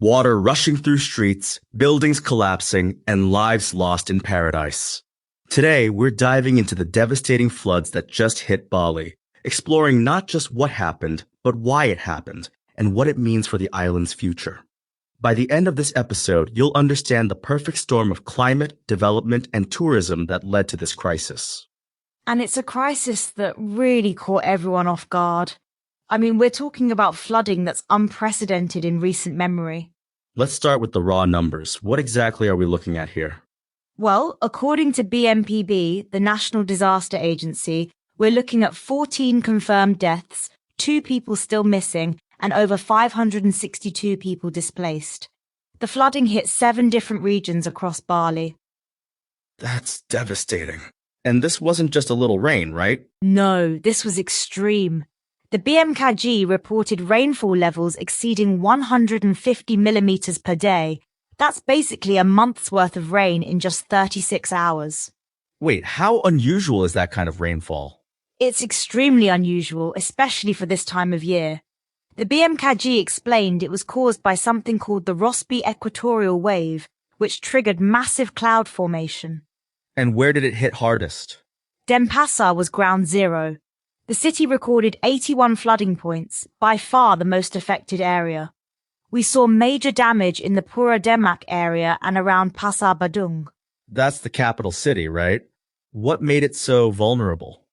Water rushing through streets, buildings collapsing, and lives lost in paradise. Today, we're diving into the devastating floods that just hit Bali, exploring not just what happened, but why it happened, and what it means for the island's future. By the end of this episode, you'll understand the perfect storm of climate, development, and tourism that led to this crisis. And it's a crisis that really caught everyone off guard. I mean, we're talking about flooding that's unprecedented in recent memory. Let's start with the raw numbers. What exactly are we looking at here? Well, according to BNPB, the National Disaster Agency, we're looking at 14 confirmed deaths, 2 people still missing, and over 562 people displaced. The flooding hit 7 different regions across Bali. That's devastating. And this wasn't just a little rain, right? No, this was extreme. The BMKG reported rainfall levels exceeding 150 millimeters per day. That's basically a month's worth of rain in just 36 hours. Wait, how unusual is that kind of rainfall? It's extremely unusual, especially for this time of year. The BMKG explained it was caused by something called the Rossby equatorial wave, which triggered massive cloud formation. And where did it hit hardest? Denpasar was ground zero. The city recorded 81 flooding points, by far the most affected area. We saw major damage in the Pura Demak area and around Pasar Badung. That's the capital city, right? What made it so vulnerable?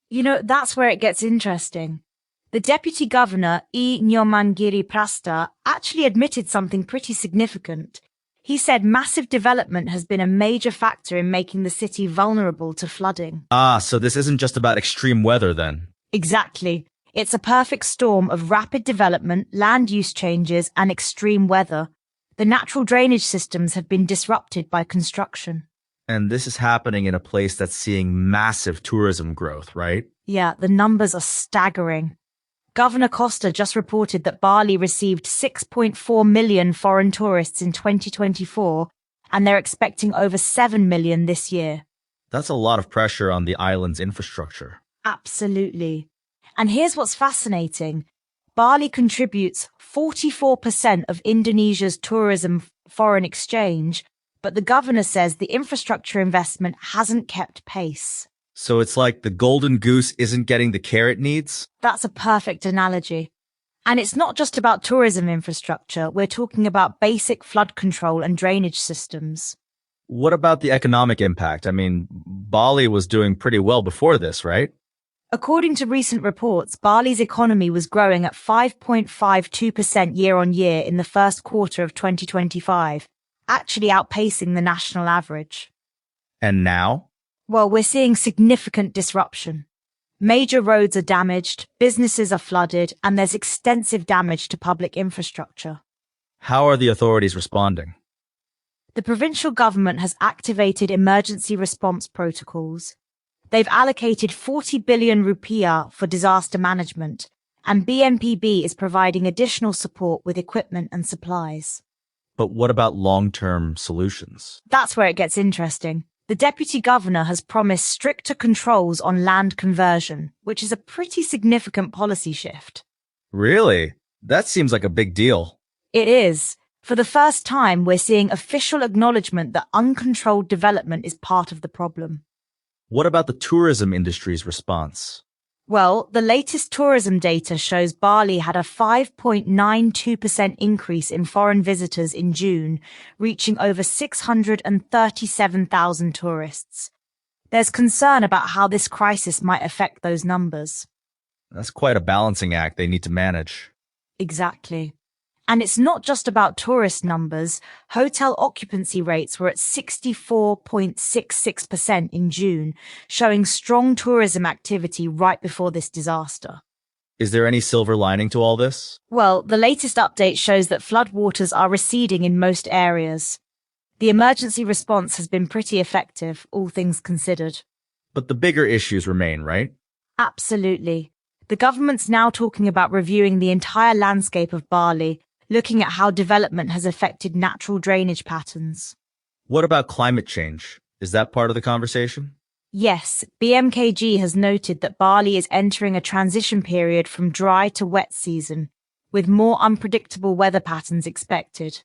You know, that's where it gets interesting. The Deputy Governor, E. Nyomangiri Prasta, actually admitted something pretty significant. He said massive development has been a major factor in making the city vulnerable to flooding. So this isn't just about extreme weather then? Exactly. It's a perfect storm of rapid development, land use changes, and extreme weather. The natural drainage systems have been disrupted by construction. And this is happening in a place that's seeing massive tourism growth, right? Yeah, the numbers are staggering. Governor Costa just reported that Bali received 6.4 million foreign tourists in 2024, and they're expecting over 7 million this year. That's a lot of pressure on the island's infrastructure. Absolutely. And here's what's fascinating. Bali contributes 44% of Indonesia's tourism foreign exchange, but the governor says the infrastructure investment hasn't kept pace. So it's like the golden goose isn't getting the care it needs? That's a perfect analogy. And it's not just about tourism infrastructure. We're talking about basic flood control and drainage systems. What about the economic impact? I mean, Bali was doing pretty well before this, right? According to recent reports, Bali's economy was growing at 5.52% year-on-year in the first quarter of 2025, actually outpacing the national average. And now? Well, we're seeing significant disruption. Major roads are damaged, businesses are flooded, and there's extensive damage to public infrastructure. How are the authorities responding? The provincial government has activated emergency response protocols. They've allocated 40 billion rupiah for disaster management, and BNPB is providing additional support with equipment and supplies. But what about long-term solutions? That's where it gets interesting. The deputy governor has promised stricter controls on land conversion, which is a pretty significant policy shift. Really? That seems like a big deal. It is. For the first time, we're seeing official acknowledgement that uncontrolled development is part of the problem. What about the tourism industry's response? Well, the latest tourism data shows Bali had a 5.92% increase in foreign visitors in June, reaching over 637,000 tourists. There's concern about how this crisis might affect those numbers. That's quite a balancing act they need to manage. Exactly. And it's not just about tourist numbers. Hotel occupancy rates were at 64.66% in June, showing strong tourism activity right before this disaster. Is there any silver lining to all this? Well, the latest update shows that floodwaters are receding in most areas. The emergency response has been pretty effective, all things considered. But the bigger issues remain, right? Absolutely. The government's now talking about reviewing the entire landscape of Bali, looking at how development has affected natural drainage patterns. What about climate change? Is that part of the conversation? Yes, BMKG has noted that Bali is entering a transition period from dry to wet season, with more unpredictable weather patterns expected.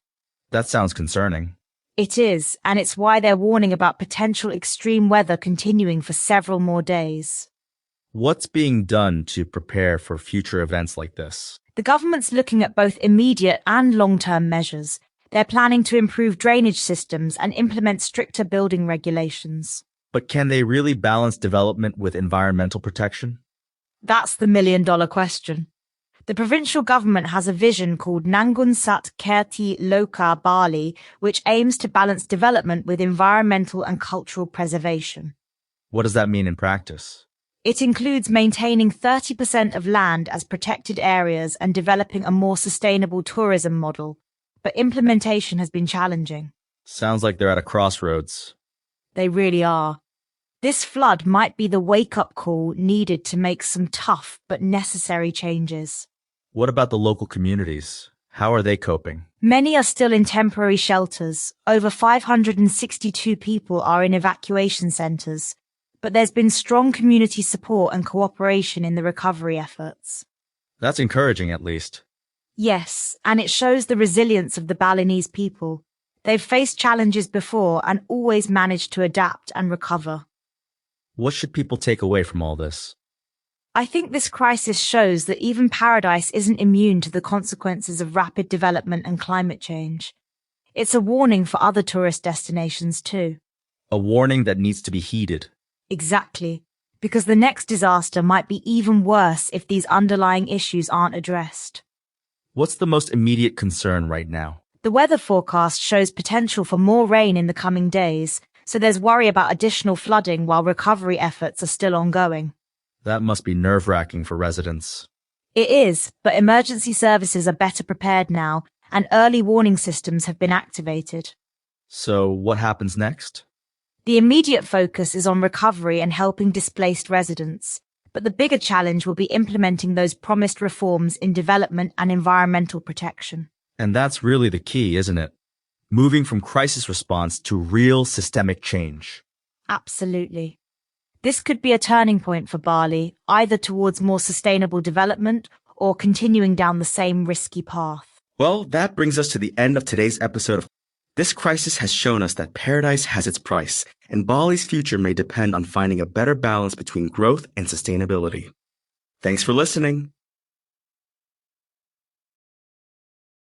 That sounds concerning. It is, and it's why they're warning about potential extreme weather continuing for several more days. What's being done to prepare for future events like this? The government's looking at both immediate and long-term measures. They're planning to improve drainage systems and implement stricter building regulations. But can they really balance development with environmental protection? That's the million-dollar question. The provincial government has a vision called Nangun Sat Kerti Loka Bali, which aims to balance development with environmental and cultural preservation. What does that mean in practice? It includes maintaining 30% of land as protected areas and developing a more sustainable tourism model, but implementation has been challenging. Sounds like they're at a crossroads. They really are. This flood might be the wake-up call needed to make some tough but necessary changes. What about the local communities? How are they coping? Many are still in temporary shelters. Over 562 people are in evacuation centres, but there's been strong community support and cooperation in the recovery efforts. That's encouraging, at least. Yes, and it shows the resilience of the Balinese people. They've faced challenges before and always managed to adapt and recover. What should people take away from all this? I think this crisis shows that even Paradise isn't immune to the consequences of rapid development and climate change. It's a warning for other tourist destinations too. A warning that needs to be heeded. Exactly, because the next disaster might be even worse if these underlying issues aren't addressed. What's the most immediate concern right now? The weather forecast shows potential for more rain in the coming days, so there's worry about additional flooding while recovery efforts are still ongoing. That must be nerve-wracking for residents. It is, but emergency services are better prepared now, and early warning systems have been activated. So what happens next? The immediate focus is on recovery and helping displaced residents, but the bigger challenge will be implementing those promised reforms in development and environmental protection. And that's really the key, isn't it? Moving from crisis response to real systemic change. Absolutely. This could be a turning point for Bali, either towards more sustainable development or continuing down the same risky path. Well, that brings us to the end of today's episode of This crisis has shown us that paradise has its price, and Bali's future may depend on finding a better balance between growth and sustainability. Thanks for listening.